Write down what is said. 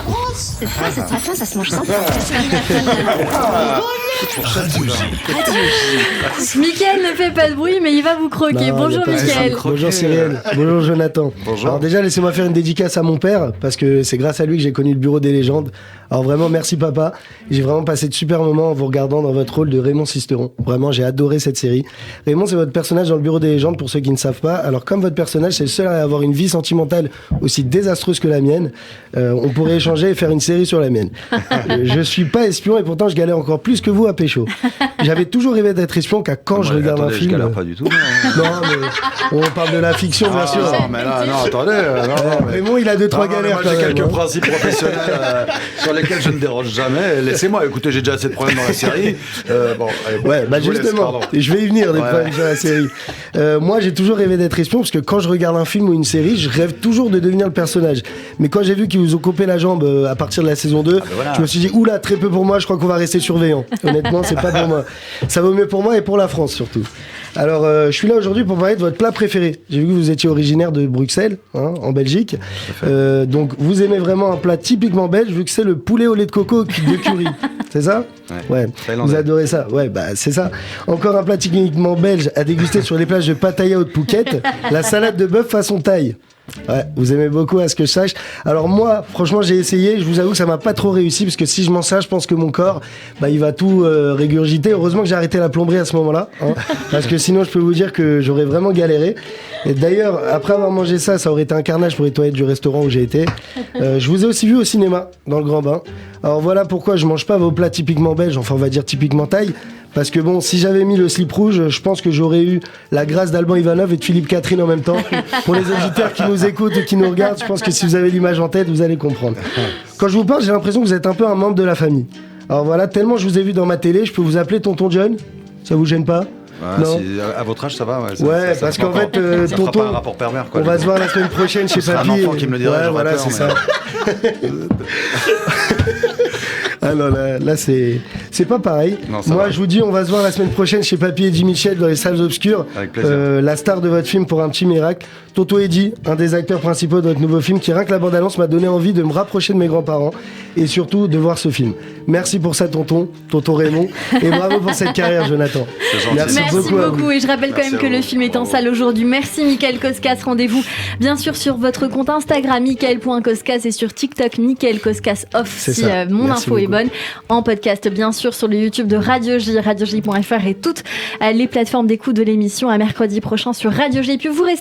France. C'est ça, ça se mange sans Mickaël ne fait pas de bruit, mais il va vous croquer. Bonjour Mickaël. Bonjour Cyrielle. Bonjour Jonathan. Bonjour. Alors déjà, laissez-moi faire une dédicace à mon père, parce que c'est grâce à lui que j'ai connu le Bureau des légendes. Alors vraiment, merci papa. J'ai vraiment passé de super moments en vous regardant dans votre rôle de Raymond Sisteron. Vraiment, j'ai adoré cette série. Raymond, c'est votre personnage dans le Bureau des légendes, pour ceux qui ne savent pas. Alors comme votre personnage, c'est le seul à avoir une vie sentimentale aussi désastreuse que la mienne, on pourrait échanger et faire une série sur la mienne. Je suis pas espion et pourtant je galère encore plus que vous à pécho. J'avais toujours rêvé d'être espion, car quand je regarde un film... Je galère pas du tout. Non, mais on parle de la fiction, bien sûr. Non, mais là, non, attendez. Raymond, il a 2-3 galères. Moi, j'ai quelques hein. principes professionnels sur lesquels je ne déroge jamais. Laissez-moi. Écoutez, j'ai déjà assez de problèmes dans la série. Ouais, bah justement, je vais y venir des problèmes sur la série. Moi, j'ai toujours rêvé d'être espion, parce que quand je regarde un film ou une série, je rêve toujours de devenir le personnage. Mais quand j'ai vu qu'ils vous ont coupé la jambe à partir de la saison 2, je me suis dit, oula, très peu pour moi, je crois qu'on va rester surveillant. Honnêtement, c'est pas pour moi. Ça vaut mieux pour moi et pour la France surtout. Alors, je suis là aujourd'hui pour parler de votre plat préféré. J'ai vu que vous étiez originaire de Bruxelles, en Belgique. Donc, vous aimez vraiment un plat typiquement belge, vu que c'est le poulet au lait de coco de curry. C'est ça ? Ouais. Vous adorez ça ? Ouais, bah c'est ça. Encore un plat typiquement belge à déguster sur les plages de Pattaya ou de Phuket, la salade de bœuf façon thaï. Ouais, vous aimez beaucoup à ce que je sache. Alors moi, franchement, j'ai essayé. Je vous avoue que ça m'a pas trop réussi, parce que si je m'en sers, je pense que mon corps, il va tout régurgiter. Heureusement que j'ai arrêté la plomberie à ce moment-là, parce que sinon, je peux vous dire que j'aurais vraiment galéré. Et d'ailleurs, après avoir mangé ça aurait été un carnage pour les toilettes du restaurant où j'ai été. Je vous ai aussi vu au cinéma, dans le Grand Bain. Alors voilà pourquoi je mange pas vos plats typiquement belges, enfin on va dire typiquement thaï. Parce que bon, si j'avais mis le slip rouge, je pense que j'aurais eu la grâce d'Alban Ivanov et de Philippe Catherine en même temps. Pour les auditeurs qui nous écoutent et qui nous regardent, je pense que si vous avez l'image en tête, vous allez comprendre. Quand je vous parle, j'ai l'impression que vous êtes un peu un membre de la famille. Alors voilà, tellement je vous ai vu dans ma télé, je peux vous appeler Tonton John ? Ça vous gêne pas ? Non. À votre âge, ça va. Parce qu'en fait, tonton, pas un rapport pervers, quoi. On va se voir la semaine prochaine chez Papy. C'est un enfant qui me le dirait. Ouais, voilà, c'est ça. Ah non, là c'est pas pareil. Non, moi, je vous dis, on va se voir la semaine prochaine chez Papy et Eddie Mitchell dans les salles obscures. Avec plaisir. La star de votre film pour un petit miracle. Toto Eddie, un des acteurs principaux de votre nouveau film, qui rien que la bande-annonce m'a donné envie de me rapprocher de mes grands-parents et surtout de voir ce film. Merci pour ça, tonton Raymond, et bravo pour cette carrière, Jonathan. Merci beaucoup. Et je rappelle quand même que le film est en salle aujourd'hui. Merci Mickaël Koskas. Rendez-vous bien sûr sur votre compte Instagram mickaël.koskas et sur TikTok Mickaël Koskas Off si mon info est bonne. En podcast bien sûr sur le YouTube de Radio J, radioj.fr et toutes les plateformes d'écoute de l'émission. À mercredi prochain sur Radio J. Et puis vous restez